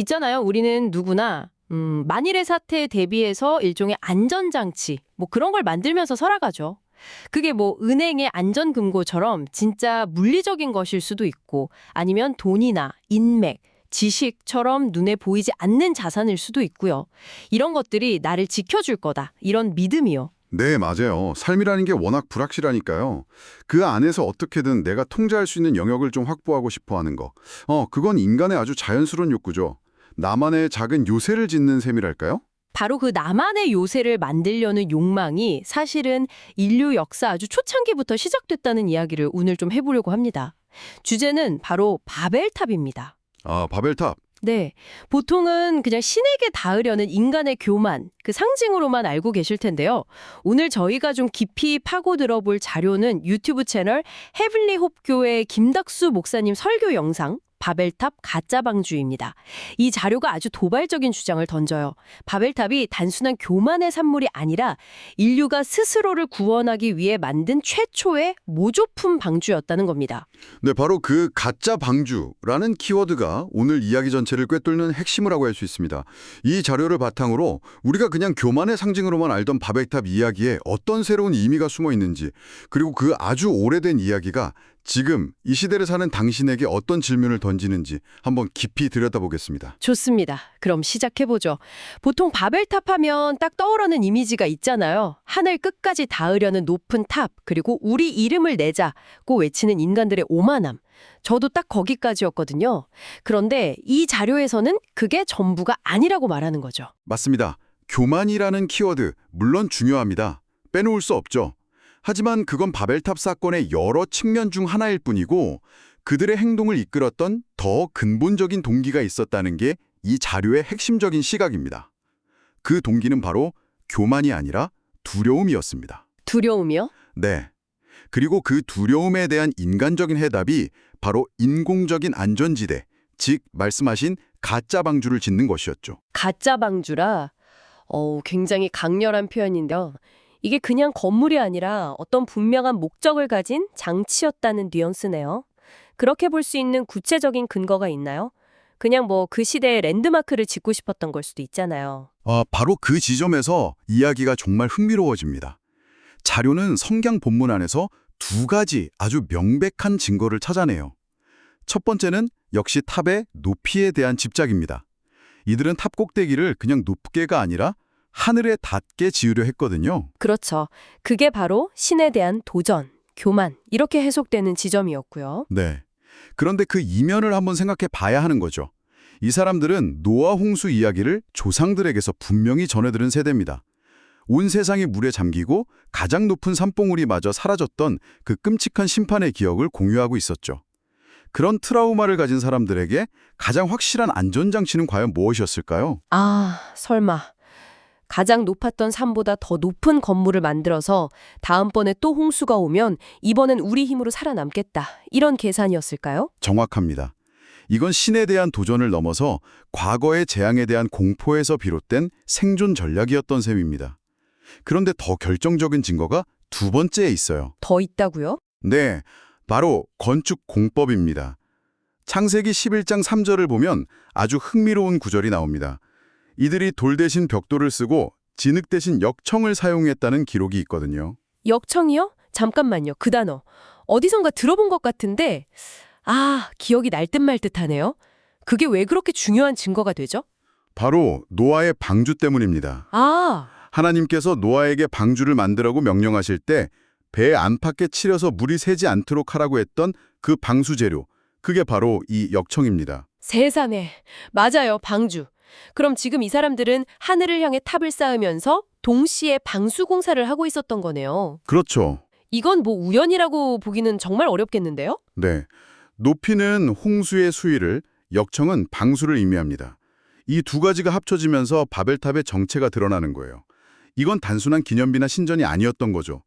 있잖아요. 우리는 누구나 만일의 사태에 대비해서 일종의 안전장치 뭐 그런 걸 만들면서 살아가죠. 그게 뭐 은행의 안전금고처럼 진짜 물리적인 것일 수도 있고 아니면 돈이나 인맥, 지식처럼 눈에 보이지 않는 자산일 수도 있고요. 이런 것들이 나를 지켜줄 거다. 이런 믿음이요. 네, 맞아요. 삶이라는 게 워낙 불확실하니까요. 그 안에서 어떻게든 내가 통제할 수 있는 영역을 좀 확보하고 싶어 하는 거. 그건 인간의 아주 자연스러운 욕구죠. 나만의 작은 요새를 짓는 셈이랄까요? 바로 그 나만의 요새를 만들려는 욕망이 사실은 인류 역사 아주 초창기부터 시작됐다는 이야기를 오늘 좀 해보려고 합니다. 주제는 바로 바벨탑입니다. 아, 바벨탑. 네, 보통은 그냥 신에게 닿으려는 인간의 교만, 그 상징으로만 알고 계실 텐데요. 오늘 저희가 좀 깊이 파고 들어볼 자료는 유튜브 채널 헤블리 홉교회 김덕수 목사님 설교 영상 바벨탑 가짜 방주입니다. 이 자료가 아주 도발적인 주장을 던져요. 바벨탑이 단순한 교만의 산물이 아니라 인류가 스스로를 구원하기 위해 만든 최초의 모조품 방주였다는 겁니다. 네, 바로 그 가짜 방주라는 키워드가 오늘 이야기 전체를 꿰뚫는 핵심이라고 할 수 있습니다. 이 자료를 바탕으로 우리가 그냥 교만의 상징으로만 알던 바벨탑 이야기에 어떤 새로운 의미가 숨어 있는지, 그리고 그 아주 오래된 이야기가 지금 이 시대를 사는 당신에게 어떤 질문을 던지는지 한번 깊이 들여다보겠습니다. 좋습니다. 그럼 시작해보죠. 보통 바벨탑 하면 딱 떠오르는 이미지가 있잖아요. 하늘 끝까지 닿으려는 높은 탑, 그리고 우리 이름을 내자고 외치는 인간들의 오만함. 저도 딱 거기까지였거든요. 그런데 이 자료에서는 그게 전부가 아니라고 말하는 거죠. 맞습니다. 교만이라는 키워드, 물론 중요합니다. 빼놓을 수 없죠. 하지만 그건 바벨탑 사건의 여러 측면 중 하나일 뿐이고 그들의 행동을 이끌었던 더 근본적인 동기가 있었다는 게 이 자료의 핵심적인 시각입니다. 그 동기는 바로 교만이 아니라 두려움이었습니다. 두려움이요? 네. 그리고 그 두려움에 대한 인간적인 해답이 바로 인공적인 안전지대, 즉 말씀하신 가짜 방주를 짓는 것이었죠. 가짜 방주라. 굉장히 강렬한 표현인데요. 이게 그냥 건물이 아니라 어떤 분명한 목적을 가진 장치였다는 뉘앙스네요. 그렇게 볼 수 있는 구체적인 근거가 있나요? 그냥 뭐 그 시대의 랜드마크를 짓고 싶었던 걸 수도 있잖아요. 바로 그 지점에서 이야기가 정말 흥미로워집니다. 자료는 성경 본문 안에서 두 가지 아주 명백한 증거를 찾아내요. 첫 번째는 역시 탑의 높이에 대한 집착입니다. 이들은 탑 꼭대기를 그냥 높게가 아니라 하늘에 닿게 지으려 했거든요. 그렇죠. 그게 바로 신에 대한 도전, 교만 이렇게 해석되는 지점이었고요. 네. 그런데 그 이면을 한번 생각해 봐야 하는 거죠. 이 사람들은 노아 홍수 이야기를 조상들에게서 분명히 전해 들은 세대입니다. 온 세상이 물에 잠기고 가장 높은 산봉우리마저 사라졌던 그 끔찍한 심판의 기억을 공유하고 있었죠. 그런 트라우마를 가진 사람들에게 가장 확실한 안전장치는 과연 무엇이었을까요? 아, 설마. 가장 높았던 산보다 더 높은 건물을 만들어서 다음번에 또 홍수가 오면 이번엔 우리 힘으로 살아남겠다. 이런 계산이었을까요? 정확합니다. 이건 신에 대한 도전을 넘어서 과거의 재앙에 대한 공포에서 비롯된 생존 전략이었던 셈입니다. 그런데 더 결정적인 증거가 두 번째에 있어요. 더 있다고요? 네, 바로 건축 공법입니다. 창세기 11장 3절을 보면 아주 흥미로운 구절이 나옵니다. 이들이 돌 대신 벽돌을 쓰고 진흙 대신 역청을 사용했다는 기록이 있거든요. 역청이요? 잠깐만요. 그 단어. 어디선가 들어본 것 같은데 기억이 날 듯 말 듯하네요. 그게 왜 그렇게 중요한 증거가 되죠? 바로 노아의 방주 때문입니다. 아, 하나님께서 노아에게 방주를 만들라고 명령하실 때 배 안팎에 치려서 물이 새지 않도록 하라고 했던 그 방수 재료, 그게 바로 이 역청입니다. 세상에. 맞아요. 방주. 그럼 지금 이 사람들은 하늘을 향해 탑을 쌓으면서 동시에 방수 공사를 하고 있었던 거네요. 그렇죠. 이건 뭐 우연이라고 보기는 정말 어렵겠는데요? 네. 높이는 홍수의 수위를, 역청은 방수를 의미합니다. 이 두 가지가 합쳐지면서 바벨탑의 정체가 드러나는 거예요. 이건 단순한 기념비나 신전이 아니었던 거죠.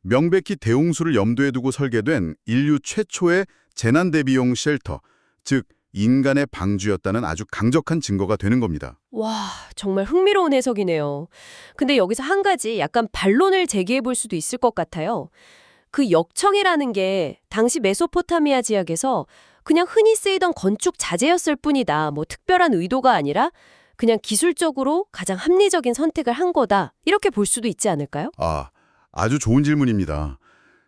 명백히 대홍수를 염두에 두고 설계된 인류 최초의 재난 대비용 쉘터, 즉 인간의 방주였다는 아주 강력한 증거가 되는 겁니다. 와, 정말 흥미로운 해석이네요. 근데 여기서 한 가지 약간 반론을 제기해 볼 수도 있을 것 같아요. 그 역청이라는 게 당시 메소포타미아 지역에서 그냥 흔히 쓰이던 건축 자재였을 뿐이다. 뭐 특별한 의도가 아니라 그냥 기술적으로 가장 합리적인 선택을 한 거다. 이렇게 볼 수도 있지 않을까요? 아주 좋은 질문입니다.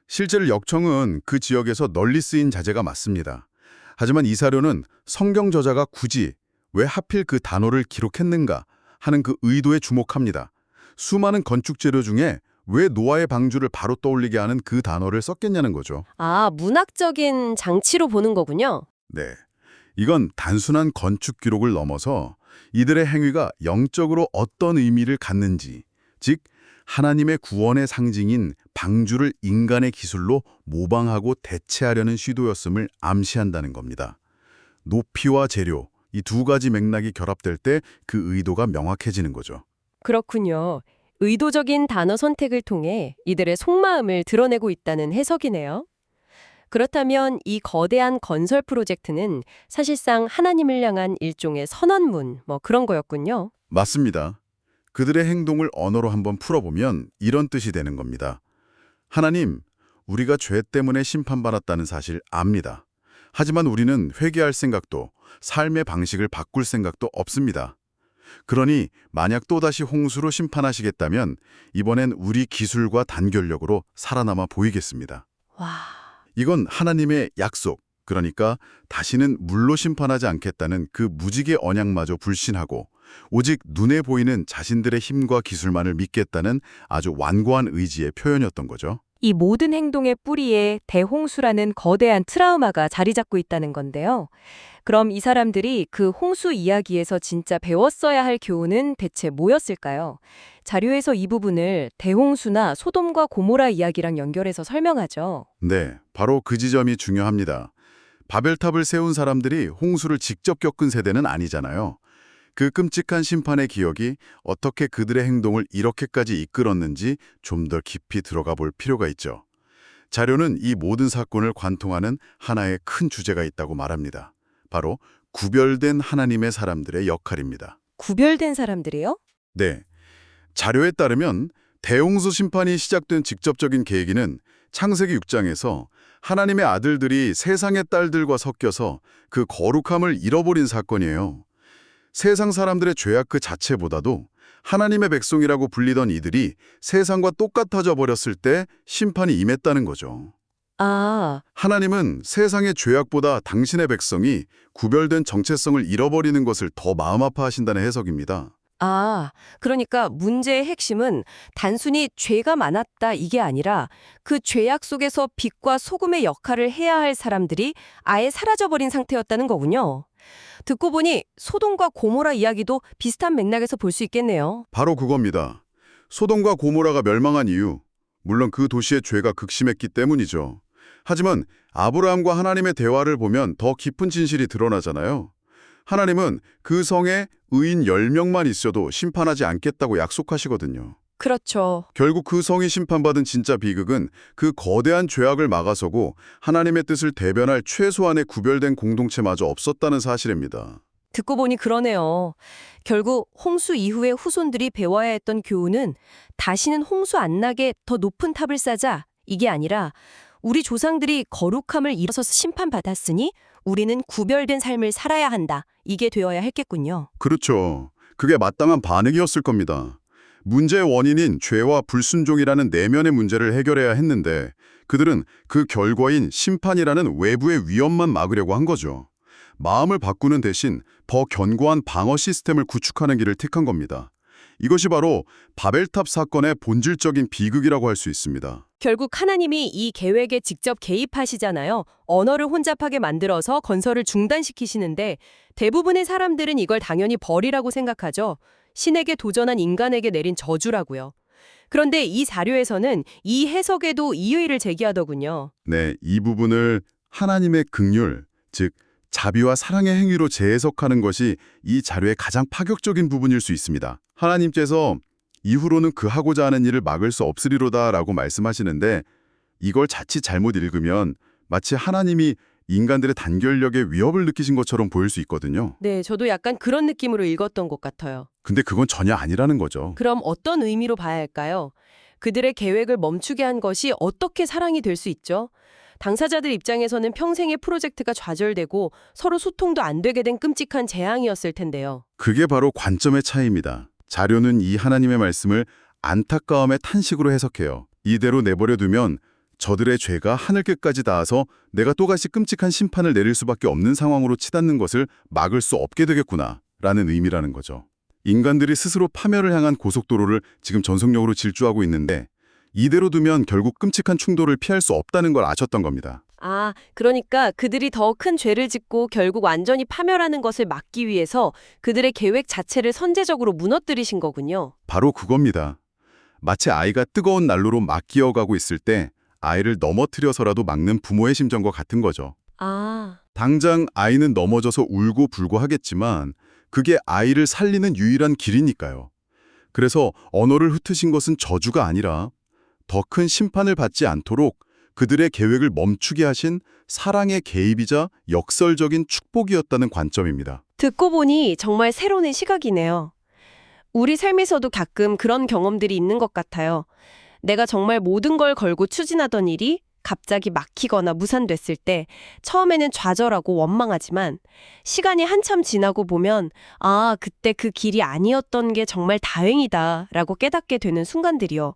실제로 역청은 그 지역에서 널리 쓰인 자재가 맞습니다. 하지만 이 사료는 성경 저자가 굳이 왜 하필 그 단어를 기록했는가 하는 그 의도에 주목합니다. 수많은 건축 재료 중에 왜 노아의 방주를 바로 떠올리게 하는 그 단어를 썼겠냐는 거죠. 문학적인 장치로 보는 거군요. 네. 이건 단순한 건축 기록을 넘어서 이들의 행위가 영적으로 어떤 의미를 갖는지, 즉 하나님의 구원의 상징인 방주를 인간의 기술로 모방하고 대체하려는 시도였음을 암시한다는 겁니다. 높이와 재료, 이 두 가지 맥락이 결합될 때 그 의도가 명확해지는 거죠. 그렇군요. 의도적인 단어 선택을 통해 이들의 속마음을 드러내고 있다는 해석이네요. 그렇다면 이 거대한 건설 프로젝트는 사실상 하나님을 향한 일종의 선언문, 그런 거였군요. 맞습니다. 그들의 행동을 언어로 한번 풀어보면 이런 뜻이 되는 겁니다. 하나님, 우리가 죄 때문에 심판받았다는 사실 압니다. 하지만 우리는 회개할 생각도, 삶의 방식을 바꿀 생각도 없습니다. 그러니 만약 또다시 홍수로 심판하시겠다면 이번엔 우리 기술과 단결력으로 살아남아 보이겠습니다. 와, 이건 하나님의 약속, 그러니까 다시는 물로 심판하지 않겠다는 그 무지개 언약마저 불신하고 오직 눈에 보이는 자신들의 힘과 기술만을 믿겠다는 아주 완고한 의지의 표현이었던 거죠. 이 모든 행동의 뿌리에 대홍수라는 거대한 트라우마가 자리 잡고 있다는 건데요. 그럼 이 사람들이 그 홍수 이야기에서 진짜 배웠어야 할 교훈은 대체 뭐였을까요? 자료에서 이 부분을 대홍수나 소돔과 고모라 이야기랑 연결해서 설명하죠. 네, 바로 그 지점이 중요합니다. 바벨탑을 세운 사람들이 홍수를 직접 겪은 세대는 아니잖아요. 그 끔찍한 심판의 기억이 어떻게 그들의 행동을 이렇게까지 이끌었는지 좀 더 깊이 들어가 볼 필요가 있죠. 자료는 이 모든 사건을 관통하는 하나의 큰 주제가 있다고 말합니다. 바로 구별된 하나님의 사람들의 역할입니다. 구별된 사람들이요? 네, 자료에 따르면 대홍수 심판이 시작된 직접적인 계기는 창세기 6장에서 하나님의 아들들이 세상의 딸들과 섞여서 그 거룩함을 잃어버린 사건이에요. 세상 사람들의 죄악 그 자체보다도 하나님의 백성이라고 불리던 이들이 세상과 똑같아져 버렸을 때 심판이 임했다는 거죠. 하나님은 세상의 죄악보다 당신의 백성이 구별된 정체성을 잃어버리는 것을 더 마음 아파하신다는 해석입니다. 그러니까 문제의 핵심은 단순히 죄가 많았다 이게 아니라 그 죄악 속에서 빛과 소금의 역할을 해야 할 사람들이 아예 사라져버린 상태였다는 거군요. 듣고 보니 소돔과 고모라 이야기도 비슷한 맥락에서 볼 수 있겠네요. 바로 그겁니다. 소돔과 고모라가 멸망한 이유, 물론 그 도시의 죄가 극심했기 때문이죠. 하지만 아브라함과 하나님의 대화를 보면 더 깊은 진실이 드러나잖아요. 하나님은 그 성에 의인 10명만 있어도 심판하지 않겠다고 약속하시거든요. 그렇죠. 결국 그 성이 심판받은 진짜 비극은 그 거대한 죄악을 막아서고 하나님의 뜻을 대변할 최소한의 구별된 공동체마저 없었다는 사실입니다. 듣고 보니 그러네요. 결국 홍수 이후에 후손들이 배워야 했던 교훈은 다시는 홍수 안 나게 더 높은 탑을 쌓자 이게 아니라 우리 조상들이 거룩함을 잃어서 심판받았으니 우리는 구별된 삶을 살아야 한다. 이게 되어야 했겠군요. 그렇죠. 그게 마땅한 반응이었을 겁니다. 문제의 원인인 죄와 불순종이라는 내면의 문제를 해결해야 했는데 그들은 그 결과인 심판이라는 외부의 위험만 막으려고 한 거죠. 마음을 바꾸는 대신 더 견고한 방어 시스템을 구축하는 길을 택한 겁니다. 이것이 바로 바벨탑 사건의 본질적인 비극이라고 할 수 있습니다. 결국 하나님이 이 계획에 직접 개입하시잖아요. 언어를 혼잡하게 만들어서 건설을 중단시키시는데 대부분의 사람들은 이걸 당연히 벌이라고 생각하죠. 신에게 도전한 인간에게 내린 저주라고요. 그런데 이 자료에서는 이 해석에도 이의를 제기하더군요. 네, 이 부분을 하나님의 긍휼, 즉 자비와 사랑의 행위로 재해석하는 것이 이 자료의 가장 파격적인 부분일 수 있습니다. 하나님께서 이후로는 그 하고자 하는 일을 막을 수 없으리로다라고 말씀하시는데 이걸 자칫 잘못 읽으면 마치 하나님이 인간들의 단결력에 위협을 느끼신 것처럼 보일 수 있거든요. 네, 저도 약간 그런 느낌으로 읽었던 것 같아요. 근데 그건 전혀 아니라는 거죠. 그럼 어떤 의미로 봐야 할까요? 그들의 계획을 멈추게 한 것이 어떻게 사랑이 될 수 있죠? 당사자들 입장에서는 평생의 프로젝트가 좌절되고 서로 소통도 안 되게 된 끔찍한 재앙이었을 텐데요. 그게 바로 관점의 차이입니다. 자료는 이 하나님의 말씀을 안타까움의 탄식으로 해석해요. 이대로 내버려 두면 저들의 죄가 하늘 끝까지 닿아서 내가 또다시 끔찍한 심판을 내릴 수밖에 없는 상황으로 치닫는 것을 막을 수 없게 되겠구나 라는 의미라는 거죠. 인간들이 스스로 파멸을 향한 고속도로를 지금 전속력으로 질주하고 있는데 이대로 두면 결국 끔찍한 충돌을 피할 수 없다는 걸 아셨던 겁니다. 아, 그러니까 그들이 더 큰 죄를 짓고 결국 완전히 파멸하는 것을 막기 위해서 그들의 계획 자체를 선제적으로 무너뜨리신 거군요. 바로 그겁니다. 마치 아이가 뜨거운 난로로 막 기어가고 있을 때 아이를 넘어뜨려서라도 막는 부모의 심정과 같은 거죠. 아, 당장 아이는 넘어져서 울고 불고 하겠지만 그게 아이를 살리는 유일한 길이니까요. 그래서 언어를 흩으신 것은 저주가 아니라 더 큰 심판을 받지 않도록 그들의 계획을 멈추게 하신 사랑의 개입이자 역설적인 축복이었다는 관점입니다. 듣고 보니 정말 새로운 시각이네요. 우리 삶에서도 가끔 그런 경험들이 있는 것 같아요. 내가 정말 모든 걸 걸고 추진하던 일이 갑자기 막히거나 무산됐을 때 처음에는 좌절하고 원망하지만 시간이 한참 지나고 보면 아, 그때 그 길이 아니었던 게 정말 다행이다 라고 깨닫게 되는 순간들이요.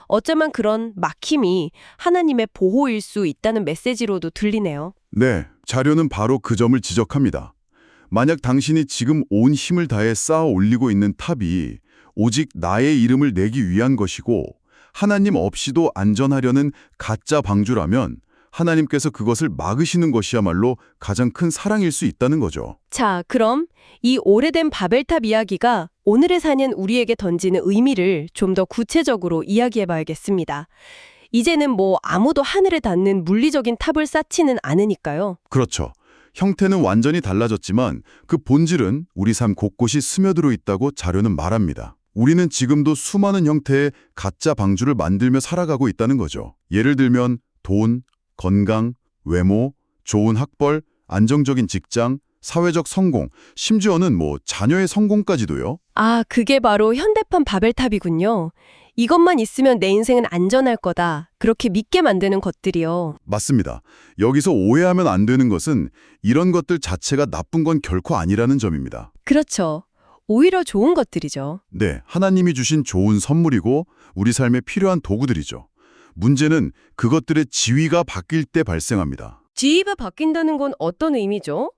어쩌면 그런 막힘이 하나님의 보호일 수 있다는 메시지로도 들리네요. 네, 자료는 바로 그 점을 지적합니다. 만약 당신이 지금 온 힘을 다해 쌓아 올리고 있는 탑이 오직 나의 이름을 내기 위한 것이고 하나님 없이도 안전하려는 가짜 방주라면 하나님께서 그것을 막으시는 것이야말로 가장 큰 사랑일 수 있다는 거죠. 자, 그럼 이 오래된 바벨탑 이야기가 오늘에 사는 우리에게 던지는 의미를 좀 더 구체적으로 이야기해봐야겠습니다. 이제는 아무도 하늘에 닿는 물리적인 탑을 쌓지는 않으니까요. 그렇죠. 형태는 완전히 달라졌지만 그 본질은 우리 삶 곳곳이 스며들어 있다고 자료는 말합니다. 우리는 지금도 수많은 형태의 가짜 방주를 만들며 살아가고 있다는 거죠. 예를 들면 돈, 건강, 외모, 좋은 학벌, 안정적인 직장, 사회적 성공, 심지어는 자녀의 성공까지도요. 아, 그게 바로 현대판 바벨탑이군요. 이것만 있으면 내 인생은 안전할 거다. 그렇게 믿게 만드는 것들이요. 맞습니다. 여기서 오해하면 안 되는 것은 이런 것들 자체가 나쁜 건 결코 아니라는 점입니다. 그렇죠. 오히려 좋은 것들이죠. 네, 하나님이 주신 좋은 선물이고 우리 삶에 필요한 도구들이죠. 문제는 그것들의 지위가 바뀔 때 발생합니다. 지위가 바뀐다는 건 어떤 의미죠?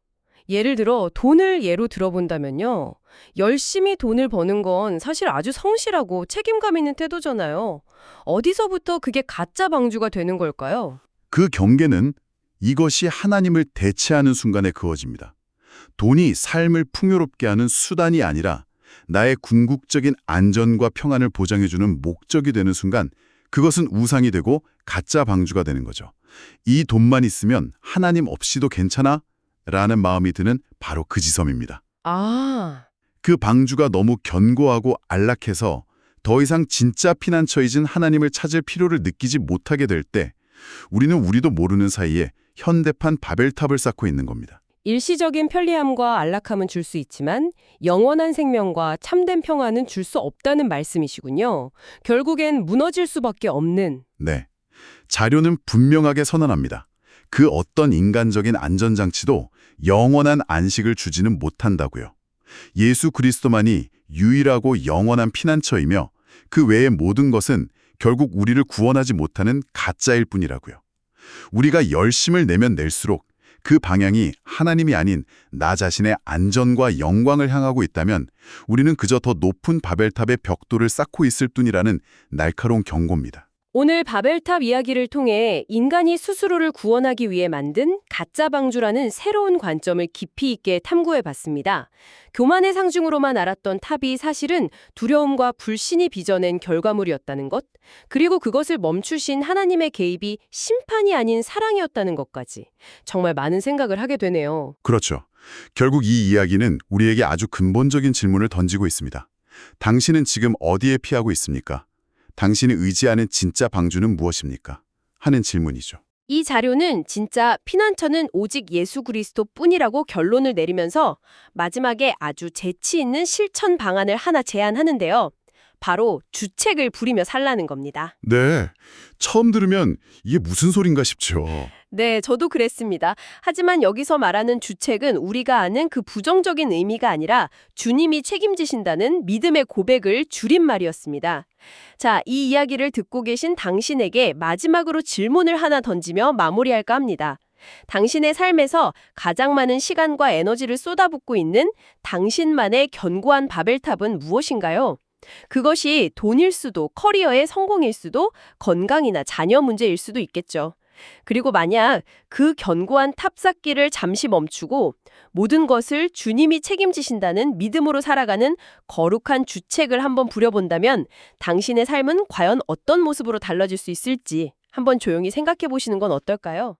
예를 들어 돈을 예로 들어본다면요. 열심히 돈을 버는 건 사실 아주 성실하고 책임감 있는 태도잖아요. 어디서부터 그게 가짜 방주가 되는 걸까요? 그 경계는 이것이 하나님을 대체하는 순간에 그어집니다. 돈이 삶을 풍요롭게 하는 수단이 아니라 나의 궁극적인 안전과 평안을 보장해주는 목적이 되는 순간 그것은 우상이 되고 가짜 방주가 되는 거죠. 이 돈만 있으면 하나님 없이도 괜찮아? 라는 마음이 드는 바로 그 지점입니다. 아, 그 방주가 너무 견고하고 안락해서 더 이상 진짜 피난처이진 하나님을 찾을 필요를 느끼지 못하게 될 때 우리도 모르는 사이에 현대판 바벨탑을 쌓고 있는 겁니다. 일시적인 편리함과 안락함은 줄 수 있지만 영원한 생명과 참된 평안은 줄 수 없다는 말씀이시군요. 결국엔 무너질 수밖에 없는. 네, 자료는 분명하게 선언합니다. 그 어떤 인간적인 안전장치도 영원한 안식을 주지는 못한다고요. 예수 그리스도만이 유일하고 영원한 피난처이며 그 외의 모든 것은 결국 우리를 구원하지 못하는 가짜일 뿐이라고요. 우리가 열심을 내면 낼수록 그 방향이 하나님이 아닌 나 자신의 안전과 영광을 향하고 있다면 우리는 그저 더 높은 바벨탑의 벽돌을 쌓고 있을 뿐이라는 날카로운 경고입니다. 오늘 바벨탑 이야기를 통해 인간이 스스로를 구원하기 위해 만든 가짜 방주라는 새로운 관점을 깊이 있게 탐구해봤습니다. 교만의 상징으로만 알았던 탑이 사실은 두려움과 불신이 빚어낸 결과물이었다는 것, 그리고 그것을 멈추신 하나님의 개입이 심판이 아닌 사랑이었다는 것까지 정말 많은 생각을 하게 되네요. 그렇죠. 결국 이 이야기는 우리에게 아주 근본적인 질문을 던지고 있습니다. 당신은 지금 어디에 피하고 있습니까? 당신이 의지하는 진짜 방주는 무엇입니까? 하는 질문이죠. 이 자료는 진짜 피난처는 오직 예수 그리스도뿐이라고 결론을 내리면서 마지막에 아주 재치 있는 실천 방안을 하나 제안하는데요. 바로 주책을 부리며 살라는 겁니다. 네, 처음 들으면 이게 무슨 소린가 싶죠. 네, 저도 그랬습니다. 하지만 여기서 말하는 주책은 우리가 아는 그 부정적인 의미가 아니라 주님이 책임지신다는 믿음의 고백을 줄임말이었습니다. 자, 이 이야기를 듣고 계신 당신에게 마지막으로 질문을 하나 던지며 마무리할까 합니다. 당신의 삶에서 가장 많은 시간과 에너지를 쏟아붓고 있는 당신만의 견고한 바벨탑은 무엇인가요? 그것이 돈일 수도, 커리어의 성공일 수도, 건강이나 자녀 문제일 수도 있겠죠. 그리고 만약 그 견고한 탑쌓기를 잠시 멈추고 모든 것을 주님이 책임지신다는 믿음으로 살아가는 거룩한 주책을 한번 부려본다면 당신의 삶은 과연 어떤 모습으로 달라질 수 있을지 한번 조용히 생각해 보시는 건 어떨까요?